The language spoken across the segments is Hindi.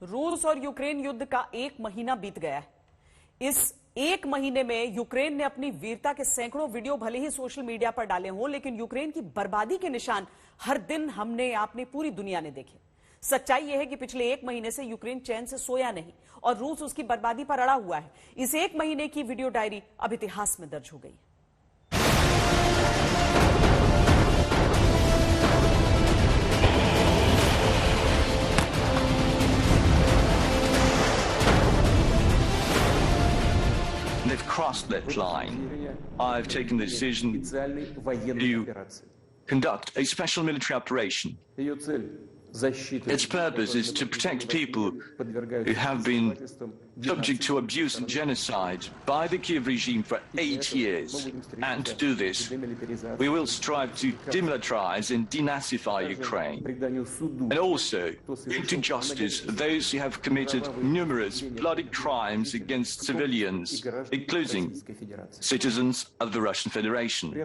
रूस और यूक्रेन युद्ध का 1 महीना बीत गया है। इस 1 महीने में यूक्रेन ने अपनी वीरता के सैकड़ों वीडियो भले ही सोशल मीडिया पर डाले हों, लेकिन यूक्रेन की बर्बादी के निशान हर दिन हमने आपने पूरी दुनिया ने देखे। सच्चाई यह है कि पिछले 1 महीने से यूक्रेन चैन से सोया नहीं और रूस उसकी बर्बादी पर अड़ा हुआ है। इस 1 महीने की वीडियो डायरी अब इतिहास में दर्ज हो गई। They've crossed that line. I've taken the decision to conduct a special military operation. Its purpose is to protect people who have been subject to abuse and genocide by the Kiev regime for 8 years. And to do this, we will strive to demilitarize and denazify Ukraine, and also bring to justice those who have committed numerous bloody crimes against civilians, including citizens of the Russian Federation.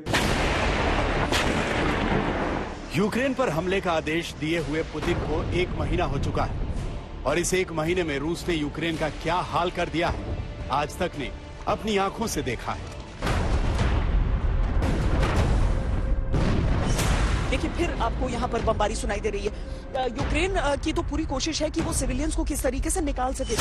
Ukraine पर हमले का आदेश दिए हुए पुतिन को 1 महीना हो चुका है और इस 1 महीने में रूस ने यूक्रेन का क्या हाल कर दिया है, आज तक ने अपनी आंखों से देखा है। देखिए, फिर आपको यहाँ पर बमबारी सुनाई दे रही है। यूक्रेन की तो पूरी कोशिश है कि वो सिविलियंस को किस तरीके से निकाल सके।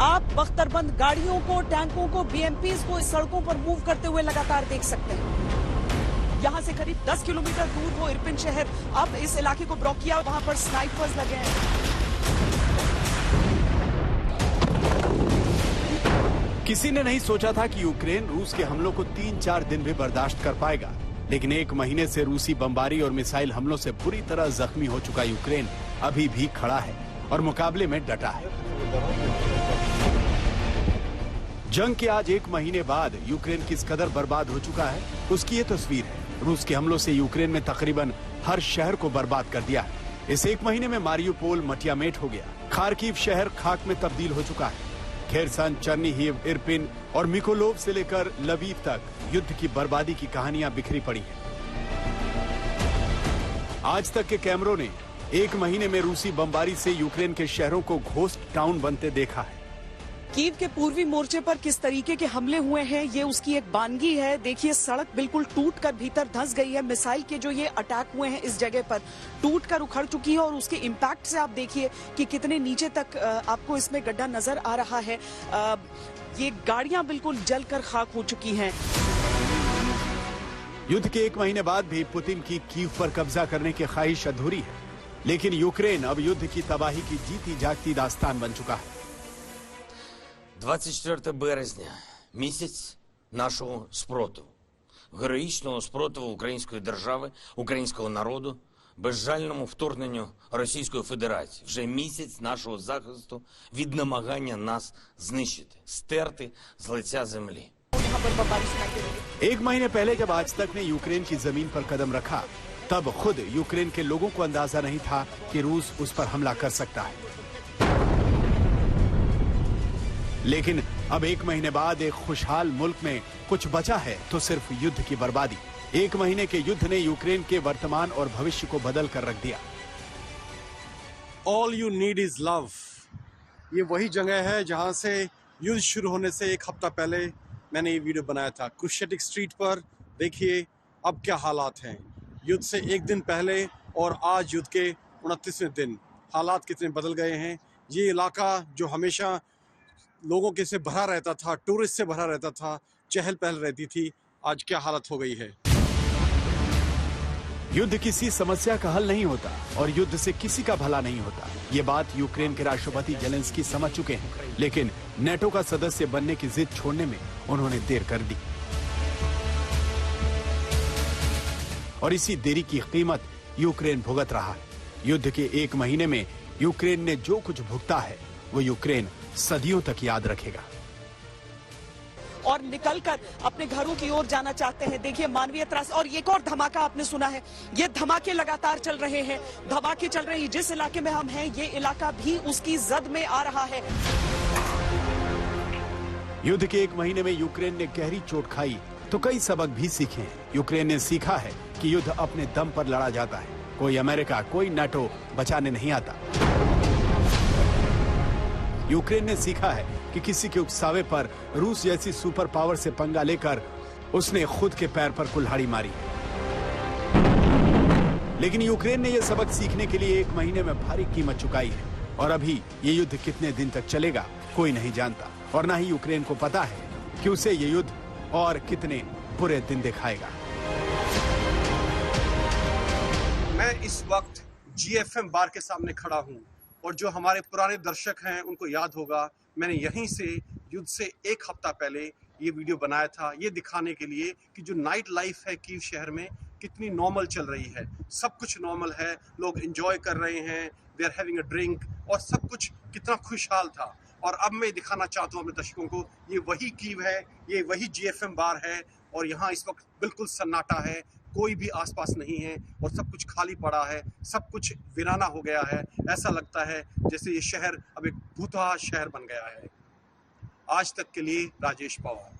आप बख्तरबंद गाड़ियों को, टैंकों को, बीएमपीज को इस सड़कों पर मूव करते हुए लगातार देख सकते हैं। यहां से करीब 10 किलोमीटर दूर वो इरपिन शहर अब इस इलाके को ब्लॉक किया, वहां पर स्नाइपर्स लगे हैं। किसी ने नहीं सोचा था कि यूक्रेन रूस के हमलों को 3-4 दिन भी बर्दाश्त कर पाएगा, लेकिन 1 महीने से रूसी बमबारी और मिसाइल हमलों से बुरी तरह जख्मी हो चुका यूक्रेन अभी भी खड़ा है और मुकाबले में डटा है। जंग के आज 1 महीने बाद यूक्रेन किस कदर बर्बाद हो चुका है, उसकी ये तस्वीर है। रूस के हमलों से यूक्रेन में तकरीबन हर शहर को बर्बाद कर दिया है। इस 1 महीने में मारियुपोल मटियामेट हो गया, खार्किव शहर खाक में तब्दील हो चुका है। खेरसन, चर्निहिव, इरपिन और मिकोलोव से लेकर लवीव तक युद्ध की बर्बादी की कहानियां बिखरी पड़ी हैं। आज तक के कैमरों ने 1 महीने में रूसी बमबारी से यूक्रेन के शहरों को घोस्ट टाउन बनते देखा है। कीव के पूर्वी मोर्चे पर किस तरीके के हमले हुए हैं, ये उसकी एक बानगी है। देखिए, सड़क बिल्कुल टूटकर भीतर धंस गई है। मिसाइल के जो ये अटैक हुए हैं इस जगह पर टूटकर उखड़ चुकी है और उसके इम्पैक्ट से आप देखिए कि कितने नीचे तक आपको इसमें गड्ढा नजर आ रहा है। ये गाड़ियां बिल्कुल जलकर खाक हो चुकी हैं। युद्ध के 1 महीने बाद भी पुतिन की कीव पर कब्जा करने की ख्वाहिश अधूरी है, लेकिन यूक्रेन अब युद्ध की तबाही की जीती जागती दास्तान बन चुका है। 24 березня – місяць нашого спротиву, героїчного спротиву української держави, українського народу, безжальному вторгненню Російської Федерації. Вже місяць нашого захисту від намагання нас знищити, стерти з лиця землі. 1 महीने पहले जब आज तक ने यूक्रेन की जमीन पर कदम रखा, तब खुद यूक्रेन के लोगों को अंदाजा नहीं था कि रूस उस पर हमला कर सकता है। लेकिन अब 1 महीने बाद एक खुशहाल मुल्क में कुछ बचा है तो सिर्फ युद्ध की बर्बादी। 1 महीने के युद्ध ने यूक्रेन के वर्तमान और भविष्य को बदल कर रख दिया। All you need is love। ये वही जगह है जहां से युद्ध शुरू होने से 1 हफ्ता पहले मैंने ये वीडियो बनाया था। क्रुश्चेटिक स्ट्रीट पर देखिए अब क्या हालात हैं। युद्ध से 1 दिन पहले और आज युद्ध के 29वें दिन हालात कितने बदल गए हैं। ये इलाका जो हमेशा लोगों के से भरा रहता था, टूरिस्ट से भरा रहता था, चहल पहल रहती थी, आज क्या हालत हो गई है। युद्ध किसी समस्या का हल नहीं होता और युद्ध से किसी का भला नहीं होता। ये बात यूक्रेन के राष्ट्रपति जेलेंस्की समझ चुके हैं, लेकिन नेटो का सदस्य बनने की जिद छोड़ने में उन्होंने देर कर दी और इसी देरी की कीमत यूक्रेन भुगत रहा है। युद्ध के 1 महीने में यूक्रेन ने जो कुछ भुगता है वो यूक्रेन सदियों तक याद रखेगा और निकलकर अपने घरों की ओर जाना चाहते हैं। देखिए, मानवीय त्रास। और एक और धमाका आपने सुना है, ये धमाके लगातार चल रहे हैं, धमाके चल रहे हैं। जिस इलाके में हम हैं ये इलाका भी उसकी जद में आ रहा है। युद्ध के 1 महीने में यूक्रेन ने गहरी चोट खाई तो कई सबक भी सीखे हैं। यूक्रेन ने सीखा है कि युद्ध अपने दम पर लड़ा जाता है, कोई अमेरिका, कोई नाटो बचाने नहीं आता। यूक्रेन ने सीखा है कि किसी के उकसावे पर रूस जैसी सुपर पावर से पंगा लेकर उसने खुद के पैर पर कुल्हाड़ी मारी। लेकिन यूक्रेन ने यह सबक सीखने के लिए 1 महीने में भारी कीमत चुकाई है और अभी ये युद्ध कितने दिन तक चलेगा कोई नहीं जानता और ना ही यूक्रेन को पता है कि उसे ये युद्ध और कितने बुरे दिन दिखाएगा। मैं इस वक्त GFM बार के सामने खड़ा हूँ और जो हमारे पुराने दर्शक हैं उनको याद होगा, मैंने यहीं से युद्ध से 1 हफ्ता पहले ये वीडियो बनाया था, ये दिखाने के लिए कि जो नाइट लाइफ है कीव शहर में कितनी नॉर्मल चल रही है। सब कुछ नॉर्मल है, लोग एंजॉय कर रहे हैं, they are having a drink और सब कुछ कितना खुशहाल था। और अब मैं दिखाना चाहता हूँ अपने दर्शकों को, ये वही कीव है, ये वही GFM बार है और यहाँ इस वक्त बिल्कुल सन्नाटा है, कोई भी आसपास नहीं है और सब कुछ खाली पड़ा है, सब कुछ वीराना हो गया है। ऐसा लगता है जैसे ये शहर अब एक भूतहा शहर बन गया है। आज तक के लिए राजेश पवार।